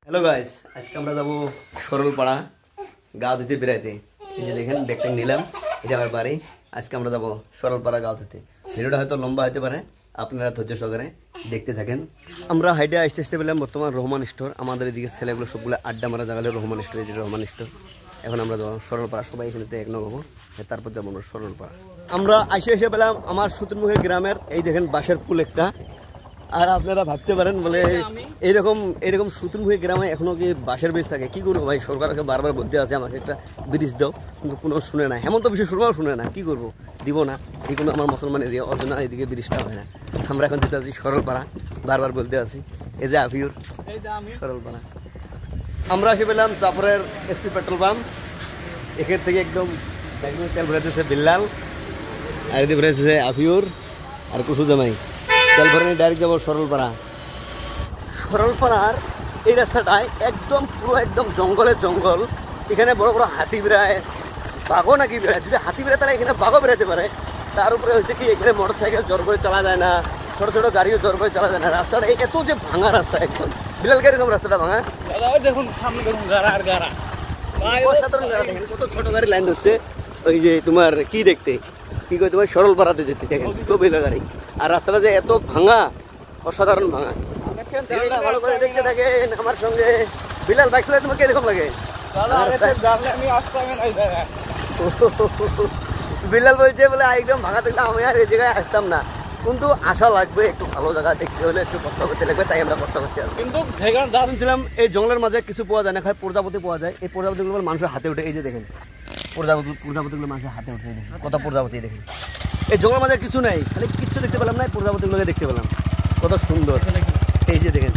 Hello guys, আজকে আমরা যাবো সরলপাড়া গাঁও ধুতে বেড়াইতে। এই যে দেখেন ব্যাগটা নিলাম, এটা আমার বাড়ি। আজকে আমরা যাবো সরলপাড়া গাঁও ধুতে। ভিডিওটা হয়তো লম্বা হতে পারে, আপনারা ধৈর্য সহকারে দেখতে থাকেন। আমরা হাইডে আসতে আসতে পেলাম বর্তমান রহমান স্টোর। আমাদের এদিকে ছেলেগুলো সবগুলো আড্ডা মারা জায়গা রহমান স্টোর। এই যে রহমান স্টোর। এখন আমরা যাবো সরলপাড়া, সবাই এখানে এক নগব, তারপর যাবো আমরা সরলপাড়া। আমরা এসে পেলাম আমার সুতুরমুখী গ্রামের। এই দেখেন বাঁশের পুল একটা। আর আপনারা ভাবতে পারেন বলে এইরকম সুতুরমুখী গ্রামে এখনো কি বাঁশের ব্রিজ থাকে? কি করবো ভাই, সরকারকে বারবার বলতে আছে আমাকে একটা ব্রিজ দাও, কিন্তু কোনো শুনে না। হেমন্ত বিশ্ব শর্মাও শুনে না, কি করবো, দিব না। যে কোনো আমার মুসলমান এরিয়া অর্জনা, এদিকে ব্রিজটা হয় না। আমরা এখন যেতে আছি সরলপাড়া, বারবার বলতে আছি। এই যে আফিউর সরলপাড়া। আমরা এসে পেলাম চাপড়ের এসপি পেট্রোল পাম্প। এখান থেকে একদম তেল ভরাইতেছে বিল্লাল, আর এদিকে ভরাইতেছে আফিউর আর কুসু জামাই। তেল ভরে ডাইরেক্ট যাবো সরলপাড়া। সরলপাড়ার এই রাস্তাটায় একদম পুরো একদম জঙ্গলের জঙ্গল। এখানে বড় বড় হাতি বেড়ায়, বাঘও নাকি বেড়ায়। যদি হাতি বেড়ায় তাহলে এখানে বাঘও বেড়াতে পারে। তার উপরে হচ্ছে কি, এখানে মোটর সাইকেল জোর করে চলা যায় না, ছোট ছোট গাড়িও জোর করে চলা যায় না। রাস্তাটা এত যে ভাঙা রাস্তা, একদম বিলাল কিরকম রাস্তাটা ভাঙা। দেখুন সামনে দেখুন গাড়া আর গাড়া, অসাধারণ গাড়া। দেখেন কত ছোট গাড়ি লাইন হচ্ছে। ওই যে তোমার কি দেখতে কি কই, তোমার সরলপাড়াতে যেতে দেখেন সব গাড়ি। আর রাস্তাটা যে এত ভাঙা, অসাধারণ ভাঙা। ভালো করে দেখতে থাকেন আমার সঙ্গে। বিলাল, বাইক চালাতে তোমাকে এরকম লাগে? বিলাল বলছে বলে একদম ভাঙা দেখলে আমি আর এই জায়গায় আসতাম না, কিন্তু আশা লাগবে। একটু ভালো জায়গা দেখতে হলে একটু কষ্ট করতে লাগবে, তাই আমরা কষ্ট করতে আসি। কিন্তু শুনছিলাম এই জঙ্গলের মাঝে কিছু পাওয়া যায় না, খালি প্রজাপতি পাওয়া যায়। এই প্রজাপতিগুলো মানুষের হাতে উঠে। এই যে দেখেন প্রজাপতিগুলো মানুষের হাতে উঠে, কত প্রজাপতি দেখেন। এই জঙ্গলের মাঝে কিছু নেই, খালি কিচ্ছু দেখতে পেলাম না, প্রজাপতিগুলোকে দেখতে পেলাম, কত সুন্দর। এই যে দেখেন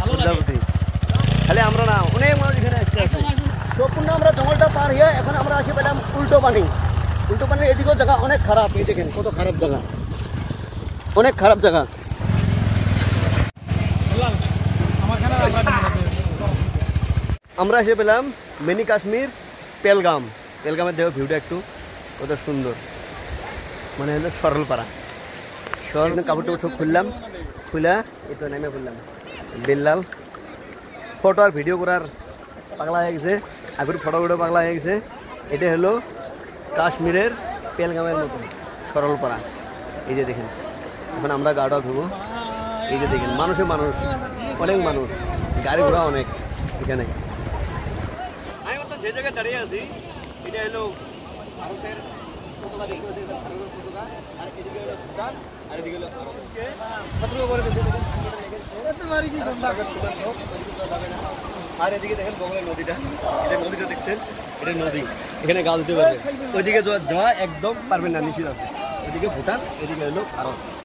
প্রজাপতি। খালি আমরা না, অনেক মানুষ এখানে আসতে আসে। সম্পূর্ণ আমরা জঙ্গলটা পার হয়ে এখন আমরা আসে পেলাম উল্টো পানি। উল্টো পানির এদিকেও জায়গা অনেক খারাপ। এই দেখেন কত খারাপ জায়গা, অনেক খারাপ জায়গা। আমরা এসে পেলাম মিনি কাশ্মীর পেলগাম। পেলগামের দেখো ভিউটা একটু কত সুন্দর, মানে হলো সরলপাড়া। সরল কাপড়টা সব খুললাম, খুলা এই তো নেমে খুললাম। বিল্লাল ফটো আর ভিডিও করার পাগলা হয়ে গেছে, আগের ফটো পাগলা হয়ে গেছে। এটা হলো কাশ্মীরের পেলগামের মতো সরলপাড়া। এই যে দেখেন, এখন আমরা গাড়িটা ধুবো। এই যে দেখেন মানুষের মানুষ, অনেক মানুষ, গাড়ি ঘোড়া অনেক এখানে। আমি তো যে জায়গায় দাঁড়িয়ে আছি, এটা হলো ভারতের পতাকা দেখতে পাচ্ছি, ভারতের পতাকা। আর এদিকে হলো ভুটান, আর এদিকে হলো ভারতকে শত্রু করে দিয়েছে। আর এদিকে দেখেন বগলের নদীটা, এটা নদীটা দেখছেন, এটা নদী। এখানে গা দিতে পারবে, ওইদিকে যাওয়া একদম পারবেন না, নিষেধ আছে। এদিকে ভুটান, এদিকে হলো ভারত।